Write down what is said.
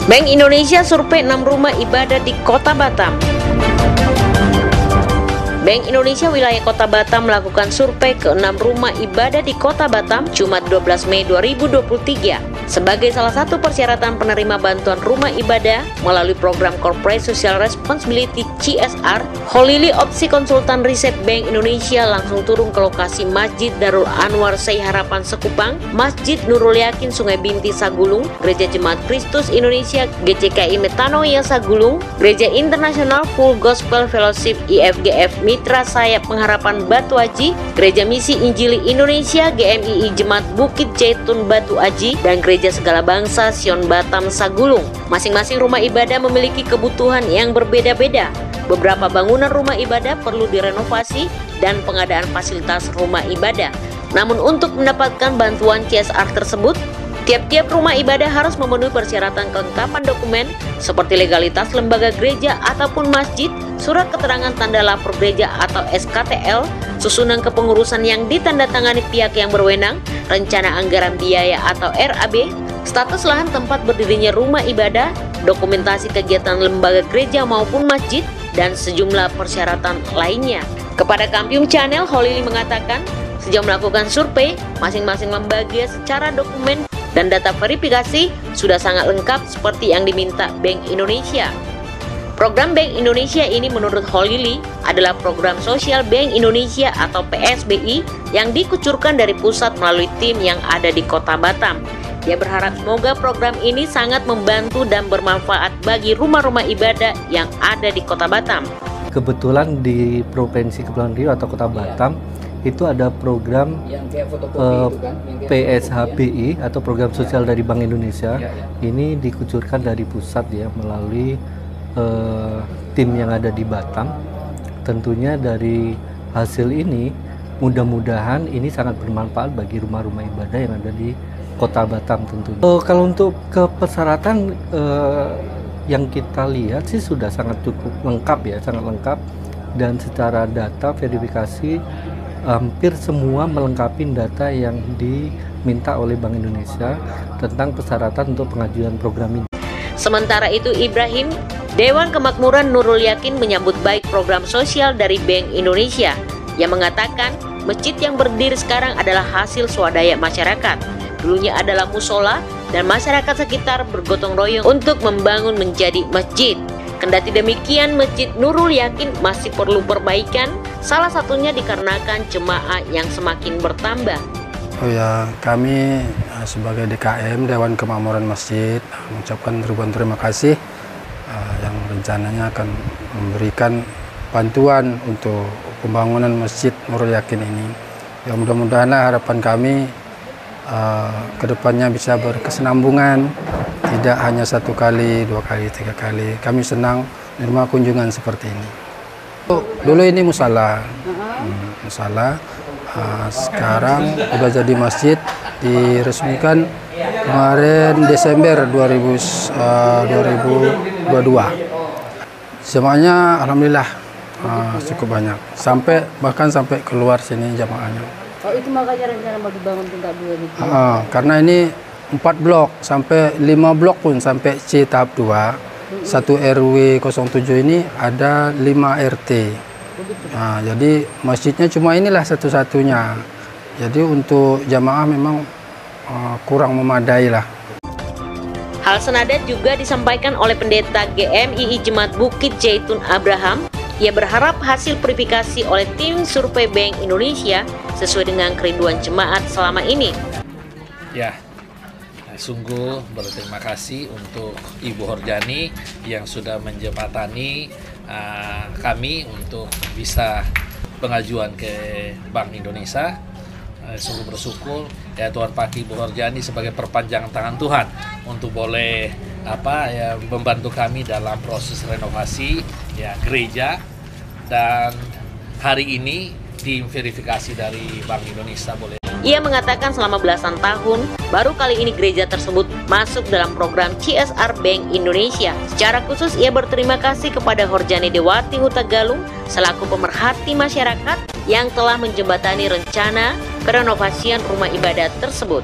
Bank Indonesia survei 6 rumah ibadah di Kota Batam. Bank Indonesia wilayah Kota Batam melakukan survei ke 6 rumah ibadah di Kota Batam Jumat 12 Mei 2023 sebagai salah satu persyaratan penerima bantuan rumah ibadah melalui program Corporate Social Responsibility CSR. Holili Opsi Konsultan Riset Bank Indonesia langsung turun ke lokasi Masjid Darul Anwar Sei Harapan Sekupang, Masjid Nurul Yakin Sungai Binti Sagulung, Gereja Jemaat Kristus Indonesia GCKI Metanoia Sagulung, Gereja Internasional Full Gospel Fellowship IFGF Mitra Sayap Pengharapan Batu Aji, Gereja Misi Injili Indonesia GMII Jemaat Bukit Jaitun Batu Aji, dan Gereja Segala Bangsa Sion Batam Sagulung. Masing-masing rumah ibadah memiliki kebutuhan yang berbeda-beda. Beberapa bangunan rumah ibadah perlu direnovasi dan pengadaan fasilitas rumah ibadah. Namun untuk mendapatkan bantuan CSR tersebut, tiap-tiap rumah ibadah harus memenuhi persyaratan kelengkapan dokumen seperti legalitas lembaga gereja ataupun masjid, surat keterangan tanda lapor gereja atau SKTL, susunan kepengurusan yang ditandatangani pihak yang berwenang, rencana anggaran biaya atau RAB, status lahan tempat berdirinya rumah ibadah, dokumentasi kegiatan lembaga gereja maupun masjid, dan sejumlah persyaratan lainnya. Kepada Kampium Channel, Holili mengatakan, sejak melakukan survei, masing-masing lembaga secara dokumen dan data verifikasi sudah sangat lengkap seperti yang diminta Bank Indonesia. Program Bank Indonesia ini menurut Holili adalah program sosial Bank Indonesia atau PSBI yang dikucurkan dari pusat melalui tim yang ada di Kota Batam. Dia berharap semoga program ini sangat membantu dan bermanfaat bagi rumah-rumah ibadah yang ada di Kota Batam. Kebetulan di Provinsi Kepulauan Riau atau Kota Batam itu ada program PSHBI atau program sosial dari Bank Indonesia. Ini dikucurkan dari pusat ya melalui tim yang ada di Batam. Tentunya dari hasil ini mudah-mudahan ini sangat bermanfaat bagi rumah-rumah ibadah yang ada di Kota Batam tentunya. Kalau untuk persyaratan yang kita lihat sih sudah sangat cukup lengkap ya, sangat lengkap, dan secara data verifikasi hampir semua melengkapi data yang diminta oleh Bank Indonesia tentang persyaratan untuk pengajuan program ini. Sementara itu Ibrahim, Dewan Kemakmuran Nurul Yakin menyambut baik program sosial dari Bank Indonesia yang mengatakan masjid yang berdiri sekarang adalah hasil swadaya masyarakat. Dulunya adalah musola dan masyarakat sekitar bergotong royong untuk membangun menjadi masjid. Kendati demikian, Masjid Nurul Yakin masih perlu perbaikan, salah satunya dikarenakan jemaah yang semakin bertambah. Oh ya, kami sebagai DKM Dewan Kemakmuran Masjid mengucapkan ribuan terima kasih yang rencananya akan memberikan bantuan untuk pembangunan Masjid Nurul Yakin ini. Ya, mudah-mudahan harapan kami kedepannya bisa berkesinambungan, tidak hanya 1 kali, 2 kali, 3 kali. Kami senang menerima kunjungan seperti ini. Dulu ini musala, sekarang sudah jadi masjid, diresmikan kemarin Desember 2022. Jemaahnya alhamdulillah cukup banyak, bahkan sampai keluar sini jemaahnya. Oh, itu makanya rencana mau dibangun tingkat 2 gitu. Karena ini 4 blok sampai 5 blok pun sampai C tahap 2. 1 RW 07 ini ada 5 RT. Nah, jadi masjidnya cuma inilah satu-satunya. Jadi untuk jamaah memang kurang memadai lah. Hal senada juga disampaikan oleh Pendeta GMII Jemaat Bukit Jaitun Abraham. Ia berharap hasil verifikasi oleh tim survei Bank Indonesia sesuai dengan kerinduan jemaat selama ini. Ya, sungguh berterima kasih untuk Ibu Horjani yang sudah menjembatani kami untuk bisa pengajuan ke Bank Indonesia. Sungguh bersyukur ya Tuhan pakai Ibu Horjani sebagai perpanjangan tangan Tuhan untuk boleh membantu kami dalam proses renovasi ya gereja, dan hari ini tim verifikasi dari Bank Indonesia boleh. Ia mengatakan selama belasan tahun baru kali ini gereja tersebut masuk dalam program CSR Bank Indonesia. Secara khusus ia berterima kasih kepada Horjani Dewati Hutagalung selaku pemerhati masyarakat yang telah menjembatani rencana perenovasian rumah ibadah tersebut.